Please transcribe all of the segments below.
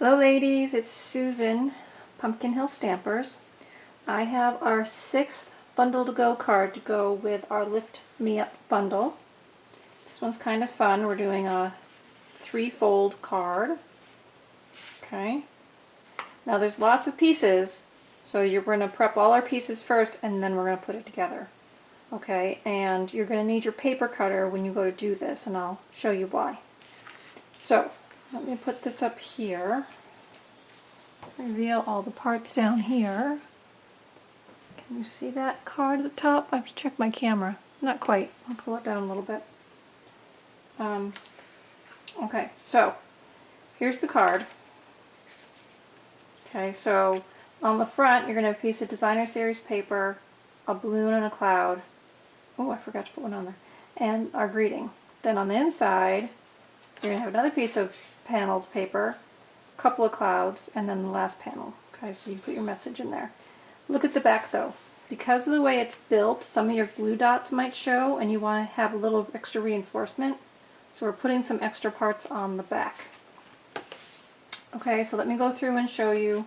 Hello ladies, it's Susan, Pumpkin Hill Stampers. I have our 6th bundle to go card to go with our Lift Me Up bundle. This one's kind of fun. We're doing a 3-fold card. Okay. Now there's lots of pieces, so you're going to prep all our pieces first and then we're going to put it together. Okay, and you're going to need your paper cutter when you go to do this, and I'll show you why. So, let me put this up here. Reveal all the parts down here. Can you see that card at the top? I have to check my camera. Not quite. I'll pull it down a little bit. Okay, so here's the card. Okay, so on the front you're going to have a piece of designer series paper, a balloon and a cloud. Oh, I forgot to put one on there. And our greeting. Then on the inside you're going to have another piece of paneled paper, a couple of clouds, and then the last panel. Okay, so you put your message in there. Look at the back though. Because of the way it's built, some of your glue dots might show and you want to have a little extra reinforcement. So we're putting some extra parts on the back. Okay, so let me go through and show you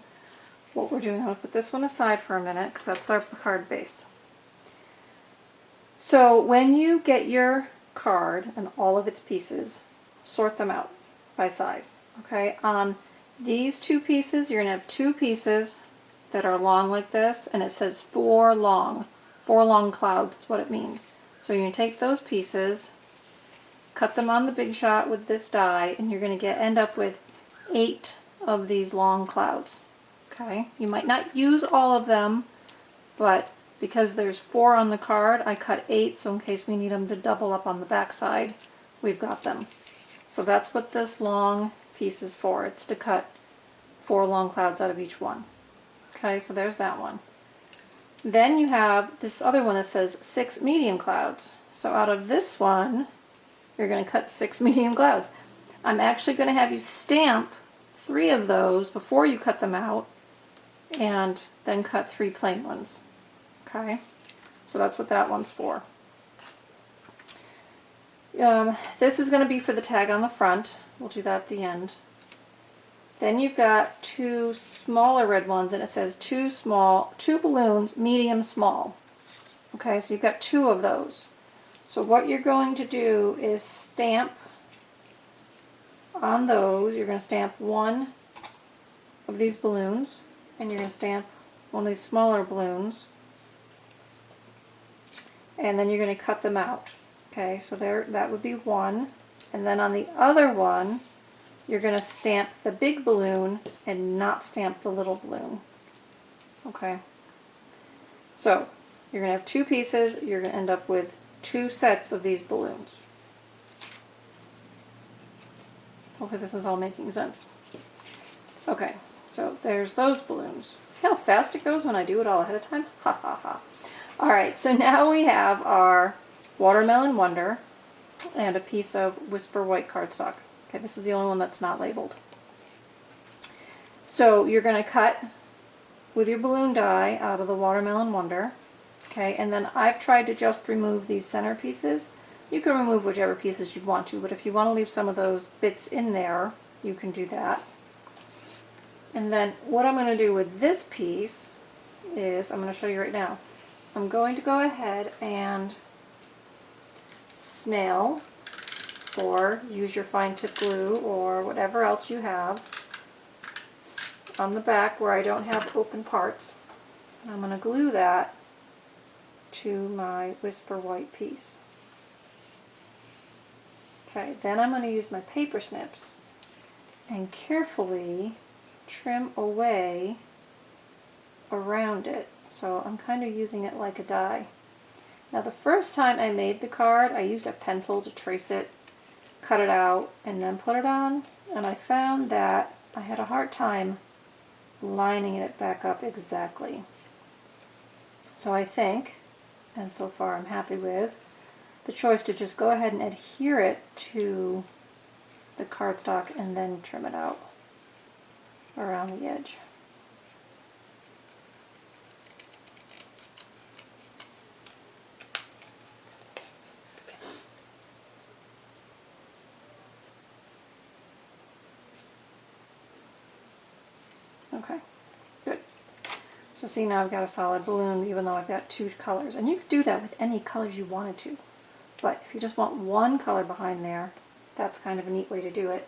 what we're doing. I'm going to put this one aside for a minute because that's our card base. So when you get your card and all of its pieces, sort them out by size. Okay, on these 2 pieces, you're going to have 2 pieces that are long like this, and it says 4 long. 4 long clouds is what it means. So you're going to take those pieces, cut them on the Big Shot with this die, and you're going to end up with 8 of these long clouds. Okay, you might not use all of them, but because there's 4 on the card, I cut 8, so in case we need them to double up on the back side, we've got them. So that's what this long piece is for. It's to cut 4 long clouds out of each one. Okay, so there's that one. Then you have this other one that says 6 medium clouds. So out of this one, you're going to cut 6 medium clouds. I'm actually going to have you stamp 3 of those before you cut them out, and then cut 3 plain ones. Okay, so that's what that one's for. This is going to be for the tag on the front. We'll do that at the end. Then you've got 2 smaller red ones, and it says 2 balloons, medium, small. Okay, so you've got 2 of those. So what you're going to do is stamp on those. You're going to stamp 1 of these balloons, and you're going to stamp one of these smaller balloons, and then you're going to cut them out. Okay, so there, that would be 1. And then on the other one, you're going to stamp the big balloon and not stamp the little balloon. Okay, so you're going to have 2 pieces. You're going to end up with 2 sets of these balloons. Hopefully this is all making sense. Okay, so there's those balloons. See how fast it goes when I do it all ahead of time? Ha ha ha. Alright, so now we have our Watermelon Wonder and a piece of Whisper white cardstock. Okay, this is the only one that's not labeled. So you're going to cut with your balloon die out of the Watermelon Wonder. Okay, and then I've tried to just remove these center pieces. You can remove whichever pieces you want to, but if you want to leave some of those bits in there, you can do that. And then what I'm going to do with this piece is, I'm going to show you right now. I'm going to go ahead and snail, or use your fine tip glue or whatever else you have on the back where I don't have open parts. And I'm going to glue that to my Whisper white piece. Okay, then I'm going to use my paper snips and carefully trim away around it. So I'm kind of using it like a die. Now the first time I made the card, I used a pencil to trace it, cut it out, and then put it on, and I found that I had a hard time lining it back up exactly. So I think, and so far I'm happy with, the choice to just go ahead and adhere it to the cardstock and then trim it out around the edge. Okay, good. So see, now I've got a solid balloon even though I've got two colors. And you could do that with any colors you wanted to. But if you just want one color behind there, that's kind of a neat way to do it.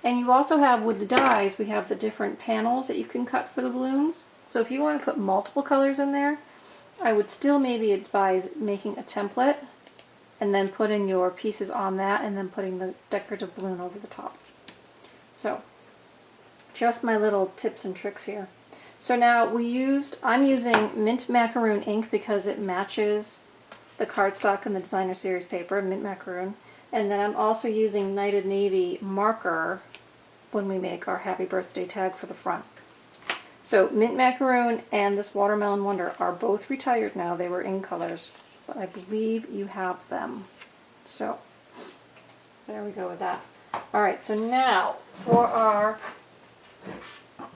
And you also have, with the dies, we have the different panels that you can cut for the balloons. So if you want to put multiple colors in there, I would still maybe advise making a template and then putting your pieces on that and then putting the decorative balloon over the top. So, just my little tips and tricks here. So now I'm using mint macaroon ink because it matches the cardstock and the designer series paper, mint macaroon. And then I'm also using Knighted Navy marker when we make our happy birthday tag for the front. So mint macaroon and this watermelon wonder are both retired now. They were in colors, but I believe you have them. So there we go with that. Alright, so now for our,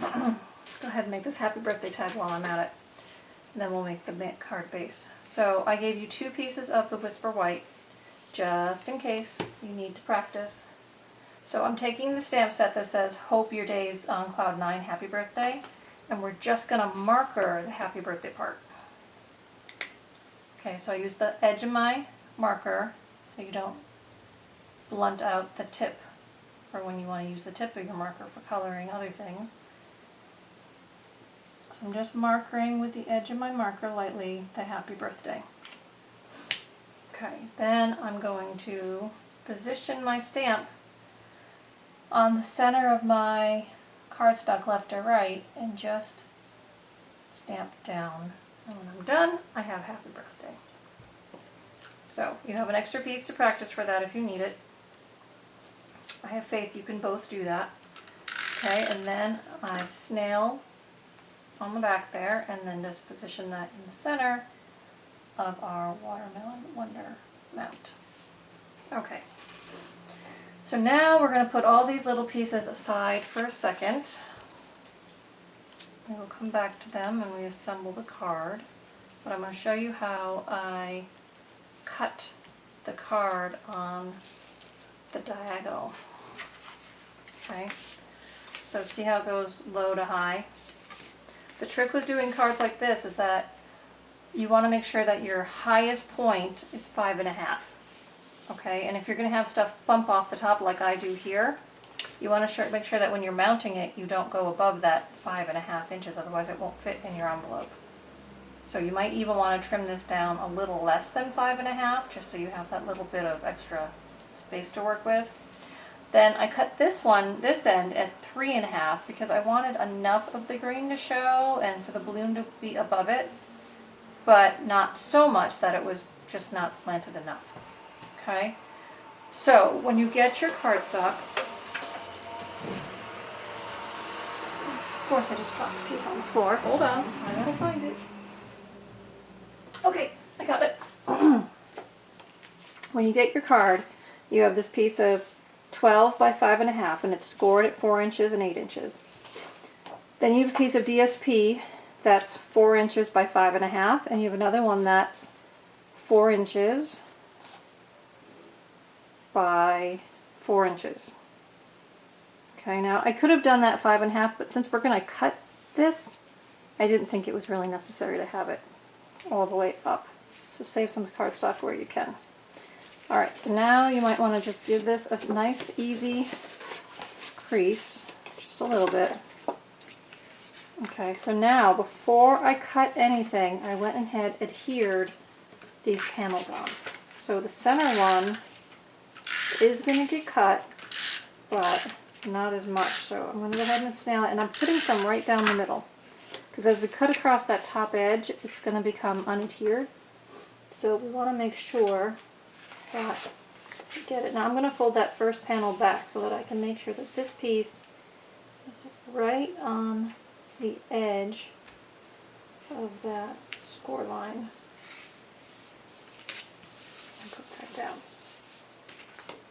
go ahead and make this happy birthday tag while I'm at it. And then we'll make the mint card base. So I gave you 2 pieces of the Whisper White, just in case you need to practice. So I'm taking the stamp set that says Hope Your Day's on Cloud 9, Happy Birthday, and we're just going to marker the happy birthday part. Okay, so I use the edge of my marker so you don't blunt out the tip, or when you want to use the tip of your marker for coloring other things. So I'm just marking with the edge of my marker lightly the happy birthday. Okay, then I'm going to position my stamp on the center of my cardstock left or right and just stamp down. And when I'm done, I have happy birthday. So you have an extra piece to practice for that if you need it. I have faith you can both do that. Okay, and then I snail on the back there and then just position that in the center of our watermelon wonder mount. Okay. So now we're going to put all these little pieces aside for a second. We will come back to them and reassemble the card. But I'm going to show you how I cut the card on the diagonal. Okay, so see how it goes low to high? The trick with doing cards like this is that you want to make sure that your highest point is 5.5. Okay, and if you're going to have stuff bump off the top like I do here, you want to make sure that when you're mounting it, you don't go above that 5.5 inches, otherwise it won't fit in your envelope. So you might even want to trim this down a little less than 5.5, just so you have that little bit of extra space to work with. Then I cut this end at 3.5 because I wanted enough of the green to show and for the balloon to be above it, but not so much that it was just not slanted enough. Okay, so when you get your cardstock, of course I just dropped a piece on the floor. Hold on, I gotta find it. Okay, I got it. When you get your card, you have this piece of 12 by 5.5 and it's scored at 4 inches and 8 inches. Then you have a piece of DSP that's 4 inches by 5.5 and you have another one that's 4 inches by 4 inches. Okay, now I could have done that 5.5, but since we're going to cut this, I didn't think it was really necessary to have it all the way up. So save some cardstock where you can. Alright, so now you might want to just give this a nice easy crease, just a little bit. Okay, so now before I cut anything, I went ahead and adhered these panels on. So the center one is going to get cut, but not as much. So I'm going to go ahead and snail it, and I'm putting some right down the middle. Because as we cut across that top edge, it's going to become unadhered. So we want to make sure that we get it. Now I'm going to fold that first panel back so that I can make sure that this piece is right on the edge of that score line. And put that down.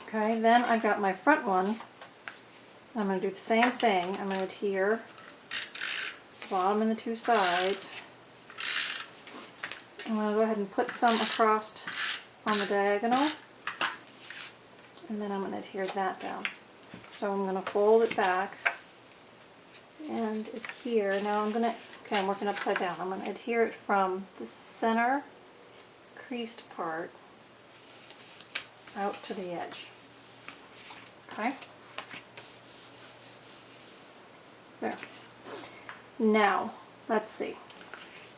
Okay, then I've got my front one. I'm going to do the same thing. I'm going to adhere the bottom and the 2 sides. I'm going to go ahead and put some across on the diagonal, and then I'm going to adhere that down. So I'm going to fold it back and here. Now I'm gonna, okay, I'm working upside down. I'm gonna adhere it from the center creased part out to the edge. Okay? There. Now, let's see.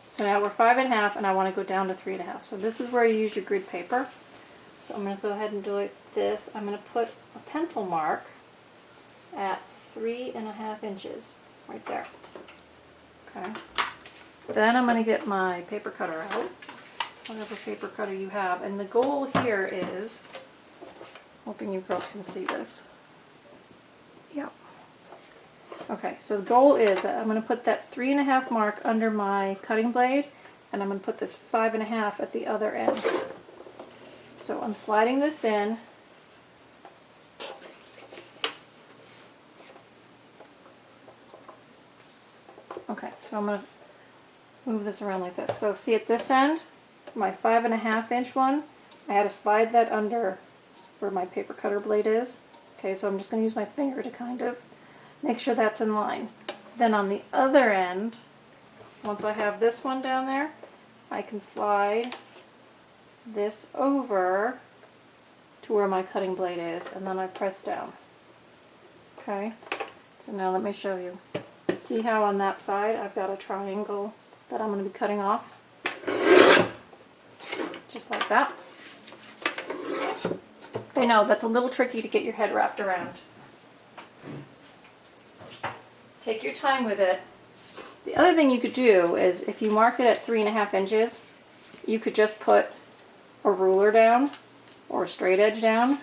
So now we're 5.5 and I want to go down to 3.5. So this is where you use your grid paper. So I'm going to go ahead and do it this. I'm going to put a pencil mark at 3.5 inches right there. Okay. Then I'm going to get my paper cutter out, whatever paper cutter you have. And the goal here is, hoping you girls can see this. Yep. Okay, so the goal is that I'm going to put that 3.5 mark under my cutting blade, and I'm going to put this 5.5 at the other end. So I'm sliding this in. Okay, so I'm going to move this around like this. So see at this end, my 5.5 inch one, I had to slide that under where my paper cutter blade is. Okay, so I'm just going to use my finger to kind of make sure that's in line. Then on the other end, once I have this one down there, I can slide this over to where my cutting blade is, and then I press down. Okay, so now let me show you. See how on that side I've got a triangle that I'm going to be cutting off? Just like that. I know that's a little tricky to get your head wrapped around. Take your time with it. The other thing you could do is if you mark it at 3.5 inches, you could just put a ruler down or a straight edge down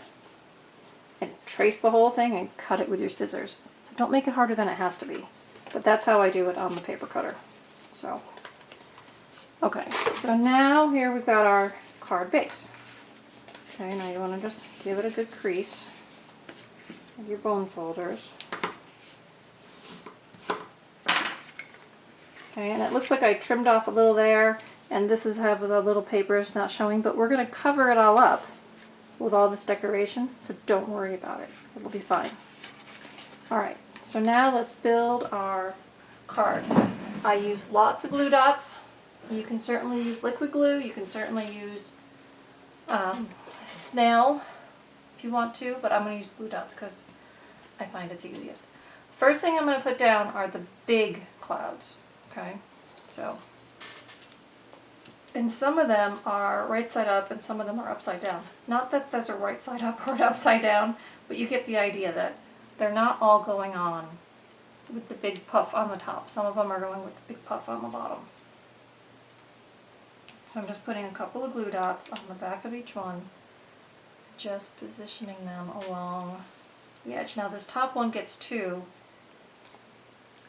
and trace the whole thing and cut it with your scissors. So don't make it harder than it has to be. But that's how I do it on the paper cutter. So, okay, so now here we've got our card base. Okay, now you want to just give it a good crease with your bone folders. Okay, and it looks like I trimmed off a little there, and this is have a little paper it's not showing, but we're going to cover it all up with all this decoration, so don't worry about it. It'll be fine. Alright, so now let's build our card. I use lots of glue dots. You can certainly use liquid glue, you can certainly use snail if you want to, but I'm going to use glue dots because I find it's easiest. First thing I'm going to put down are the big clouds. Okay, so, and some of them are right side up and some of them are upside down. Not that those are right side up or upside down, but you get the idea that they're not all going on with the big puff on the top. Some of them are going with the big puff on the bottom. So I'm just putting a couple of glue dots on the back of each one, just positioning them along the edge. Now this top one gets 2,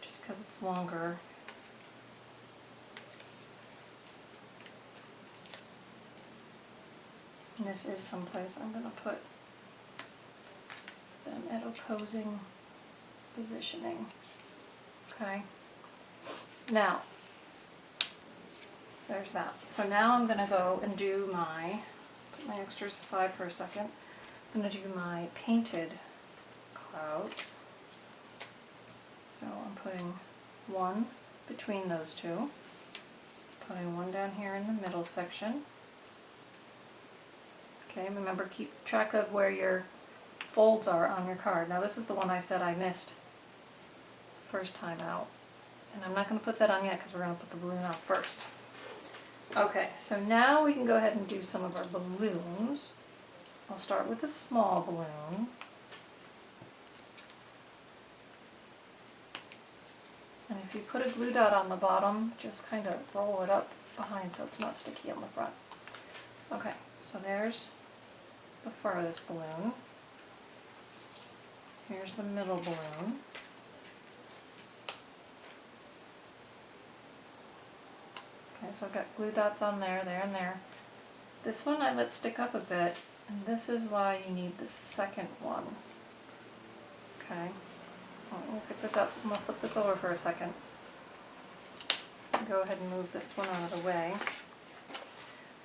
just because it's longer. And this is someplace I'm going to put them at opposing positioning. Okay. Now, there's that. So now I'm going to go and do put my extras aside for a second. I'm going to do my painted clouds. So I'm putting one between those two. Putting one down here in the middle section. Okay, remember, keep track of where your folds are on your card. Now this is the one I said I missed first time out. And I'm not going to put that on yet because we're going to put the balloon on first. Okay, so now we can go ahead and do some of our balloons. I'll start with a small balloon. And if you put a glue dot on the bottom, just kind of roll it up behind so it's not sticky on the front. Okay, so there's the farthest balloon. Here's the middle balloon. Okay, so I've got glue dots on there, there, and there. This one I let stick up a bit, and this is why you need the second one. Okay, we'll pick this up. I'm going to flip this over for a second. Go ahead and move this one out of the way.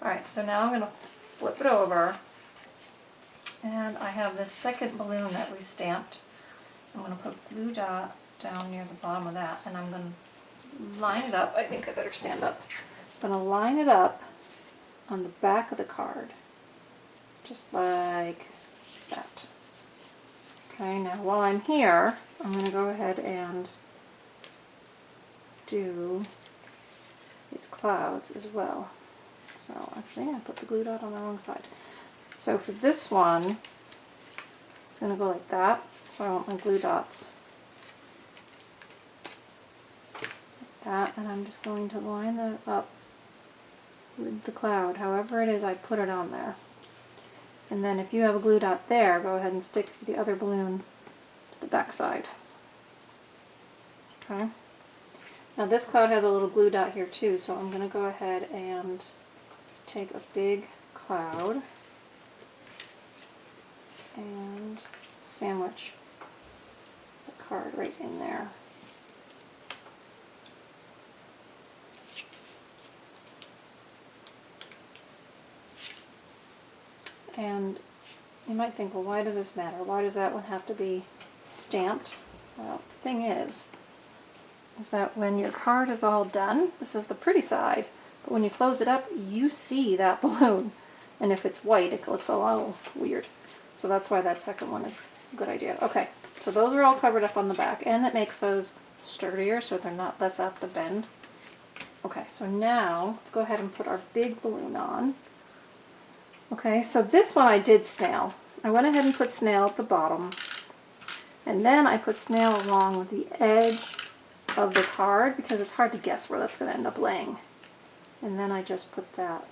Alright, so now I'm going to flip it over, and I have this second balloon that we stamped. I'm going to put glue dot down near the bottom of that, and I'm going to line it up. I think I better stand up. I'm going to line it up on the back of the card, just like that. Okay, now while I'm here, I'm going to go ahead and do these clouds as well. So actually, I put the glue dot on the wrong side. So for this one, it's going to go like that. So I want my glue dots like that, and I'm just going to line that up with the cloud, however it is I put it on there. And then if you have a glue dot there, go ahead and stick the other balloon to the back side. Okay. Now this cloud has a little glue dot here too, so I'm going to go ahead and take a big cloud and sandwich the card right in there. And you might think, well, why does this matter? Why does that one have to be stamped? Well, the thing is that when your card is all done, this is the pretty side, but when you close it up, you see that balloon. And if it's white, it looks a little weird. So that's why that second one is a good idea. Okay, so those are all covered up on the back, and it makes those sturdier so they're not less apt to bend. Okay, so now let's go ahead and put our big balloon on. Okay, so this one I did snail. I went ahead and put snail at the bottom, and then I put snail along with the edge of the card because it's hard to guess where that's going to end up laying. And then I just put that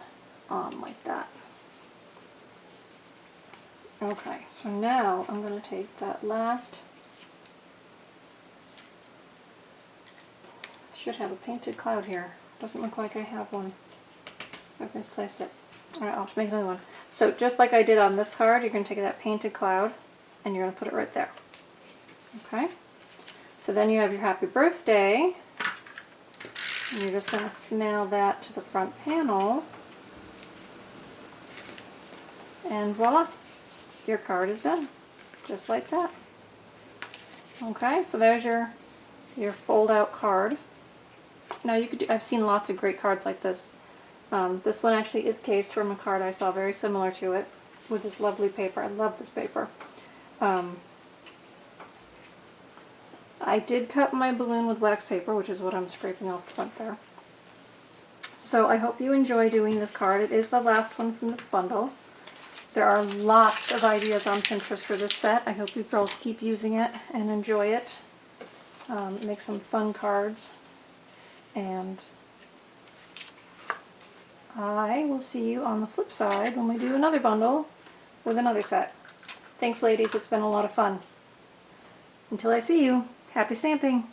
on like that. Okay, so now I'm going to take that last, I should have a painted cloud here. Doesn't look like I have one. I've misplaced it. Alright, I'll make another one. So just like I did on this card, you're going to take that painted cloud and you're going to put it right there. Okay? So then you have your happy birthday, and you're just going to snail that to the front panel, and voila, your card is done, just like that. Okay, so there's your fold-out card. Now you could do, I've seen lots of great cards like this. This one actually is cased from a card I saw very similar to it with this lovely paper. I love this paper. I did cut my balloon with wax paper, which is what I'm scraping off the front there. So I hope you enjoy doing this card. It is the last one from this bundle. There are lots of ideas on Pinterest for this set. I hope you girls keep using it and enjoy it. Make some fun cards. And I will see you on the flip side when we do another bundle with another set. Thanks, ladies. It's been a lot of fun. Until I see you, happy stamping!